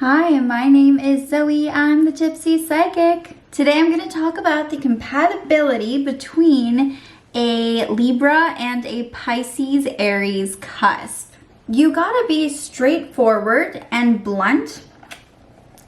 Hi, my name is Zoe. I'm the Gypsy Psychic. Today I'm going to talk about the compatibility between a Libra and a Pisces Aries cusp. You gotta be straightforward and blunt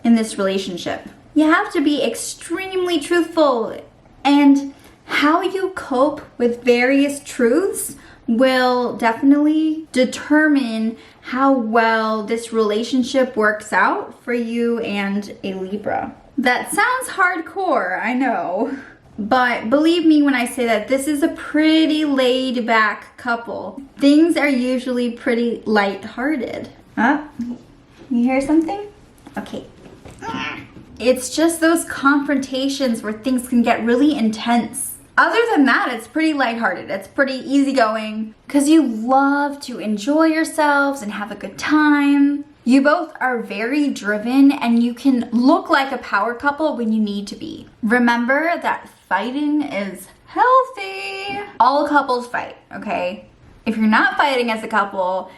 in this relationship. You have to be extremely truthful, and how you cope with various truths will definitely determine how well this relationship works out for you and a Libra. That sounds hardcore, I know. But believe me when I say that this is a pretty laid back couple. Things are usually pretty light-hearted. Huh? You hear something? Okay. It's just those confrontations where things can get really intense. Other than that, it's pretty lighthearted. It's pretty easygoing because you love to enjoy yourselves and have a good time. You both are very driven and you can look like a power couple when you need to be. Remember that fighting is healthy. All couples fight, okay? If you're not fighting as a couple,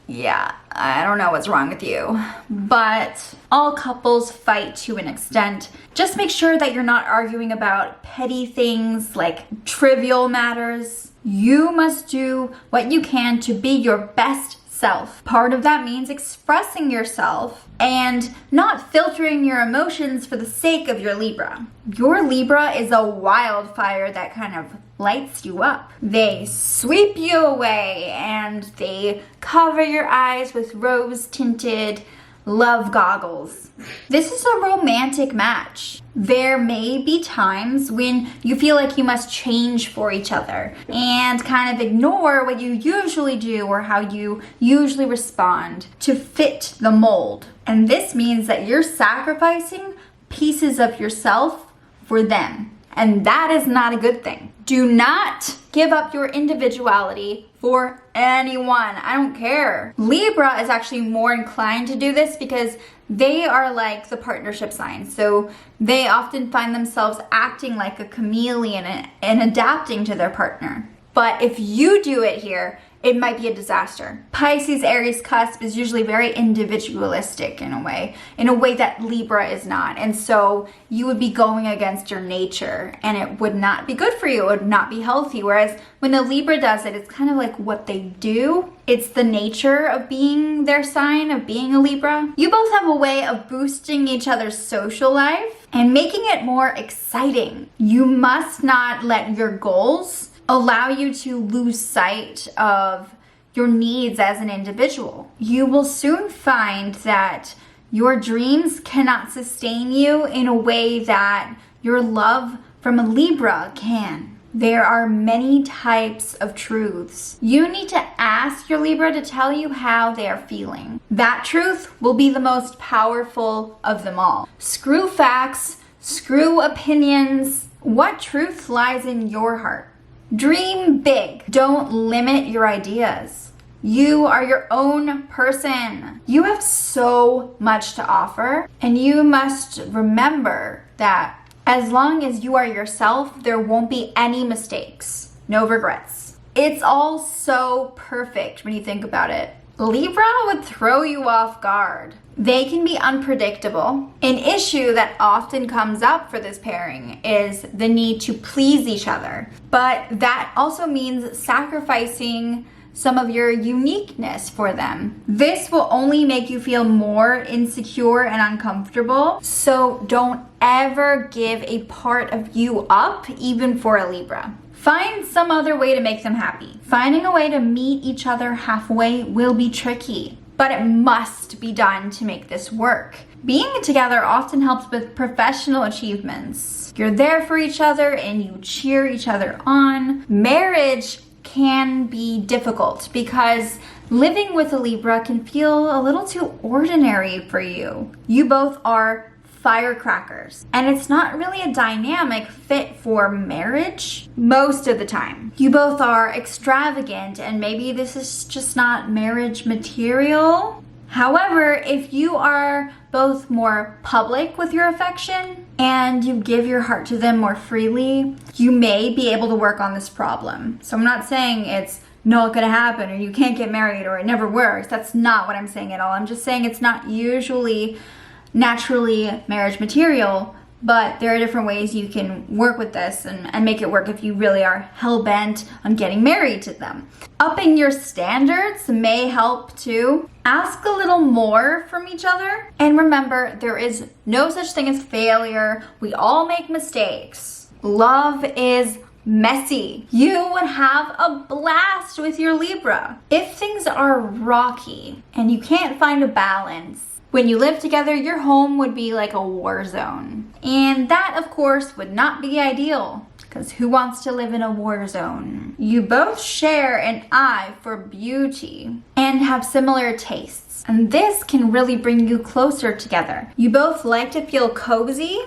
yeah, I don't know what's wrong with you. But all couples fight to an extent. Just make sure that you're not arguing about petty things like trivial matters. You must do what you can to be your best self. Part of that means expressing yourself and not filtering your emotions for the sake of your Libra. Your Libra is a wildfire that kind of lights you up. They sweep you away and they cover your eyes with rose-tinted love goggles. This is a romantic match. There may be times when you feel like you must change for each other and kind of ignore what you usually do or how you usually respond to fit the mold. And this means that you're sacrificing pieces of yourself for them. And that is not a good thing. Do not give up your individuality for anyone. I don't care. Libra is actually more inclined to do this because they are like the partnership sign. So they often find themselves acting like a chameleon and adapting to their partner. But if you do it here, it might be a disaster. Pisces Aries Cusp is usually very individualistic in a way that Libra is not. And so you would be going against your nature and it would not be good for you. It would not be healthy. Whereas when a Libra does it, it's kind of like what they do. It's the nature of being their sign, of being a Libra. You both have a way of boosting each other's social life and making it more exciting. You must not let your goals allow you to lose sight of your needs as an individual. You will soon find that your dreams cannot sustain you in a way that your love from a Libra can. There are many types of truths. You need to ask your Libra to tell you how they are feeling. That truth will be the most powerful of them all. Screw facts, screw opinions. What truth lies in your heart? Dream big. Don't limit your ideas. You are your own person. You have so much to offer, and you must remember that as long as you are yourself, there won't be any mistakes, no regrets. It's all so perfect when you think about it. Libra would throw you off guard. They can be unpredictable. An issue that often comes up for this pairing is the need to please each other. But that also means sacrificing some of your uniqueness for them. This will only make you feel more insecure and uncomfortable. So don't ever give a part of you up, even for a Libra. Find some other way to make them happy. Finding a way to meet each other halfway will be tricky, but it must be done to make this work. Being together often helps with professional achievements. You're there for each other and you cheer each other on. Marriage can be difficult because living with a Libra can feel a little too ordinary for you. You both are firecrackers, and it's not really a dynamic fit for marriage most of the time. You both are extravagant, and maybe this is just not marriage material. However, if you are both more public with your affection and you give your heart to them more freely, you may be able to work on this problem. So I'm not saying it's not gonna happen, or you can't get married, or it never works. That's not what I'm saying at all. I'm just saying it's not usually naturally marriage material, but there are different ways you can work with this and make it work if you really are hell-bent on getting married to them. Upping your standards may help too. Ask a little more from each other. And remember, there is no such thing as failure. We all make mistakes. Love is messy. You would have a blast with your Libra. If things are rocky and you can't find a balance, when you live together, your home would be like a war zone. And that, of course, would not be ideal, because who wants to live in a war zone? You both share an eye for beauty and have similar tastes. And this can really bring you closer together. You both like to feel cozy,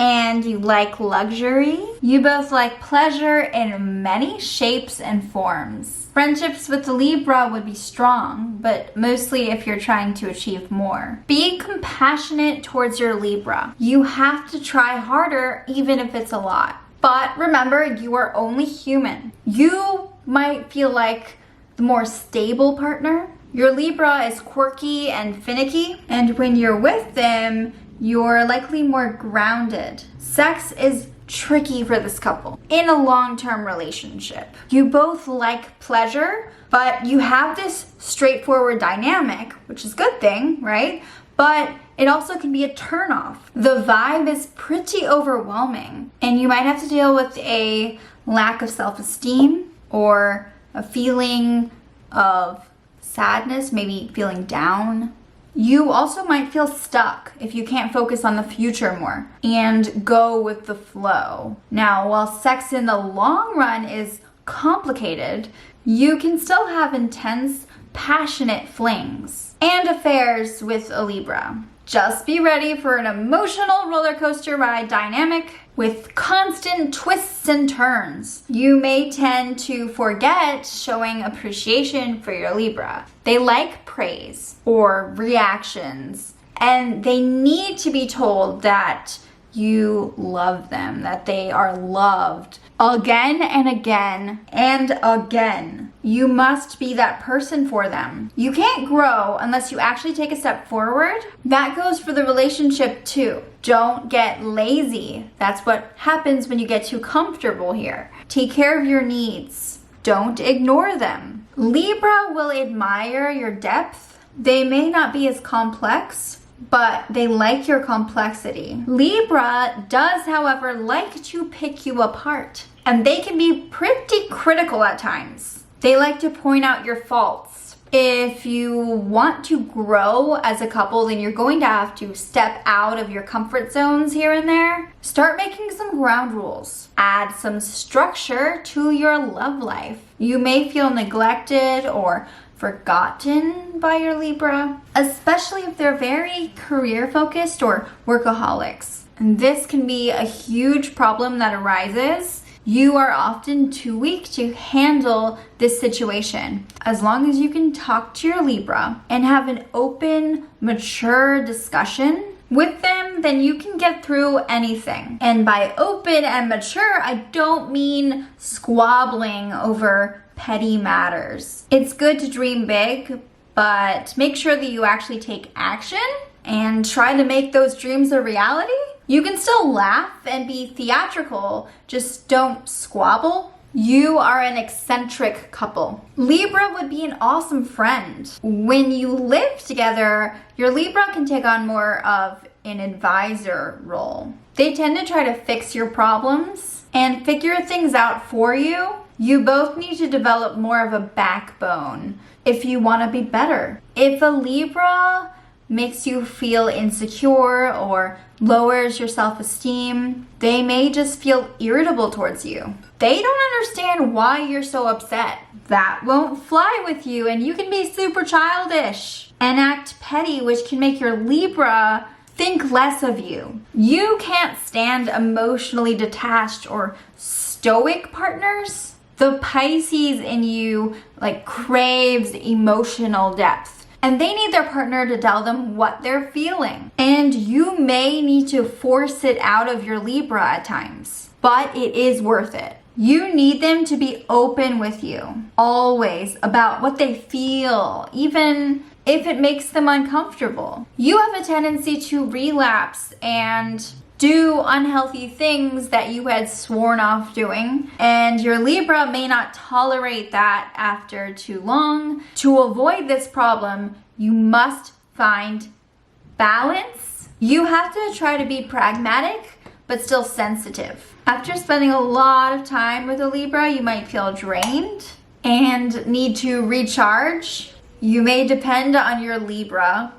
and you like luxury. You both like pleasure in many shapes and forms. Friendships with the Libra would be strong, but mostly if you're trying to achieve more. Be compassionate towards your Libra. You have to try harder, even if it's a lot. But remember, you are only human. You might feel like the more stable partner. Your Libra is quirky and finicky, and when you're with them, you're likely more grounded. Sex is tricky for this couple in a long-term relationship. You both like pleasure, but you have this straightforward dynamic, which is a good thing, right? But it also can be a turnoff. The vibe is pretty overwhelming, and you might have to deal with a lack of self-esteem or a feeling of sadness, maybe feeling down. You also might feel stuck if you can't focus on the future more and go with the flow. Now, while sex in the long run is complicated, you can still have intense, passionate flings and affairs with a Libra. Just be ready for an emotional roller coaster ride dynamic with constant twists and turns. You may tend to forget showing appreciation for your Libra. They like praise or reactions, and they need to be told that you love them, that they are loved again and again and again. You must be that person for them. You can't grow unless you actually take a step forward. That goes for the relationship too. Don't get lazy. That's what happens when you get too comfortable here. Take care of your needs. Don't ignore them. Libra will admire your depth. They may not be as complex, but they like your complexity. Libra does, however, like to pick you apart, and they can be pretty critical at times. They like to point out your faults. If you want to grow as a couple, then you're going to have to step out of your comfort zones here and there. Start making some ground rules. Add some structure to your love life. You may feel neglected or forgotten by your Libra, especially if they're very career focused or workaholics. And this can be a huge problem that arises. You are often too weak to handle this situation. As long as you can talk to your Libra and have an open, mature discussion with them, then you can get through anything. And by open and mature, I don't mean squabbling over petty matters. It's good to dream big, but make sure that you actually take action and try to make those dreams a reality. You can still laugh and be theatrical, just don't squabble. You are an eccentric couple. Libra would be an awesome friend. When you live together, your Libra can take on more of an advisor role. They tend to try to fix your problems and figure things out for you. You both need to develop more of a backbone if you want to be better. If a Libra makes you feel insecure or lowers your self-esteem, they may just feel irritable towards you. They don't understand why you're so upset. That won't fly with you, and you can be super childish and act petty, which can make your Libra think less of you. You can't stand emotionally detached or stoic partners. The Pisces in you craves emotional depth, and they need their partner to tell them what they're feeling. And you may need to force it out of your Libra at times, but it is worth it. You need them to be open with you, always, about what they feel, even if it makes them uncomfortable. You have a tendency to relapse and do unhealthy things that you had sworn off doing, and your Libra may not tolerate that after too long. To avoid this problem, you must find balance. You have to try to be pragmatic, but still sensitive. After spending a lot of time with a Libra, you might feel drained and need to recharge. You may depend on your Libra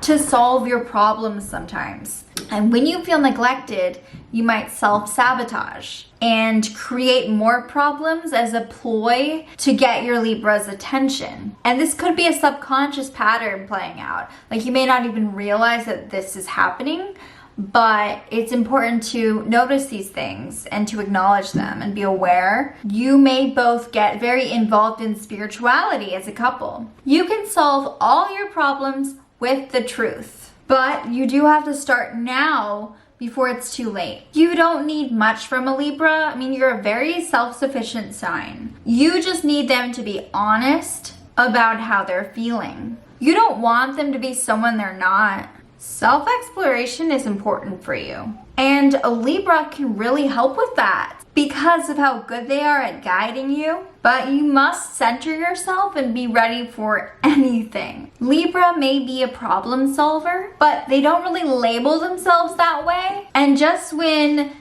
to solve your problems sometimes. And when you feel neglected, you might self-sabotage and create more problems as a ploy to get your Libra's attention. And this could be a subconscious pattern playing out. Like, you may not even realize that this is happening, but it's important to notice these things and to acknowledge them and be aware. You may both get very involved in spirituality as a couple. You can solve all your problems with the truth, but you do have to start now before it's too late. You don't need much from a Libra. I mean, you're a very self-sufficient sign. You just need them to be honest about how they're feeling. You don't want them to be someone they're not. Self-exploration is important for you. And a Libra can really help with that because of how good they are at guiding you. But you must center yourself and be ready for anything. Libra may be a problem solver, but they don't really label themselves that way. And just when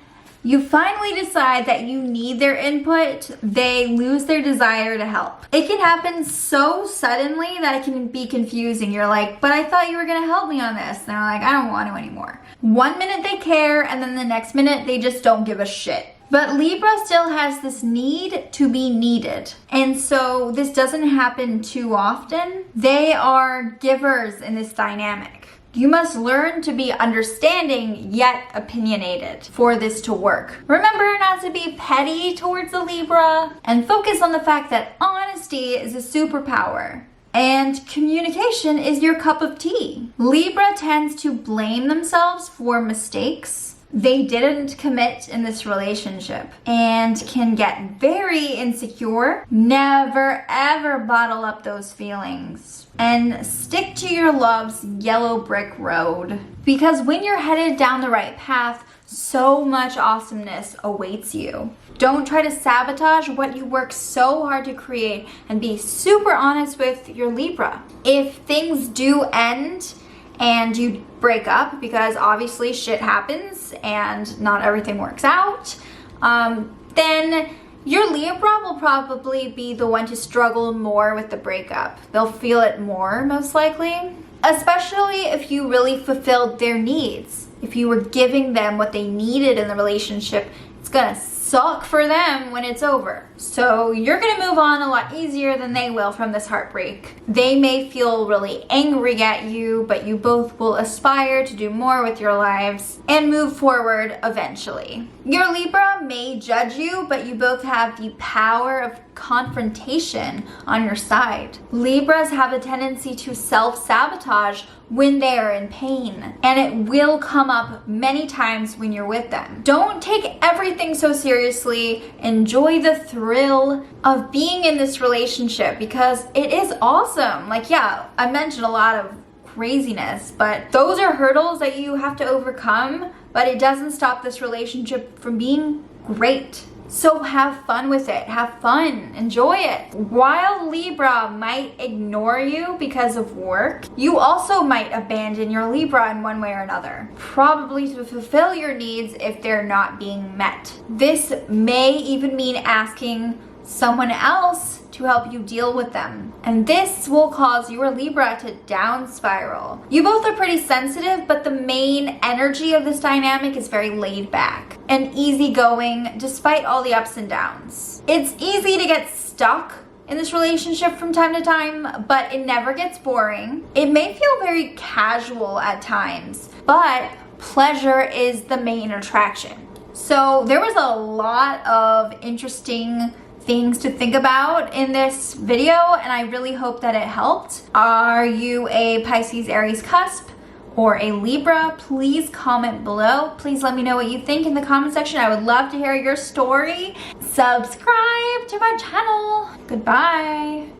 you finally decide that you need their input, they lose their desire to help. It can happen so suddenly that it can be confusing. You're like, but I thought you were gonna help me on this. And they're like, I don't want to anymore. One minute they care, and then the next minute they just don't give a shit. But Libra still has this need to be needed. And so this doesn't happen too often. They are givers in this dynamic. You must learn to be understanding yet opinionated for this to work. Remember not to be petty towards the Libra and focus on the fact that honesty is a superpower and communication is your cup of tea. Libra tends to blame themselves for mistakes they didn't commit in this relationship and can get very insecure. Never ever bottle up those feelings and stick to your love's yellow brick road, because when you're headed down the right path, so much awesomeness awaits you. Don't try to sabotage what you work so hard to create, and be super honest with your Libra. If things do end and you break up, because obviously shit happens and not everything works out, then your Libra will probably be the one to struggle more with the breakup. They'll feel it more, most likely, especially if you really fulfilled their needs. If you were giving them what they needed in the relationship, it's gonna suck for them when it's over. So you're gonna move on a lot easier than they will from this heartbreak. They may feel really angry at you, but you both will aspire to do more with your lives and move forward eventually. Your Libra may judge you, but you both have the power of confrontation on your side. Libras have a tendency to self-sabotage when they are in pain, and it will come up many times when you're with them. Don't take everything so seriously. Enjoy the thrill of being in this relationship, because it is awesome. Like, yeah, I mentioned a lot of craziness, but those are hurdles that you have to overcome, but it doesn't stop this relationship from being great. So have fun with it. Have fun. Enjoy it. While Libra might ignore you because of work, you also might abandon your Libra in one way or another, probably to fulfill your needs if they're not being met. This may even mean asking someone else to help you deal with them. And this will cause your Libra to down spiral. You both are pretty sensitive, but the main energy of this dynamic is very laid back and easygoing despite all the ups and downs. It's easy to get stuck in this relationship from time to time, but it never gets boring. It may feel very casual at times, but pleasure is the main attraction. So there was a lot of interesting things to think about in this video, and I really hope that it helped. Are you a Pisces Aries Cusp or a Libra, please comment below. Please let me know what you think in the comment section. I would love to hear your story. Subscribe to my channel. Goodbye.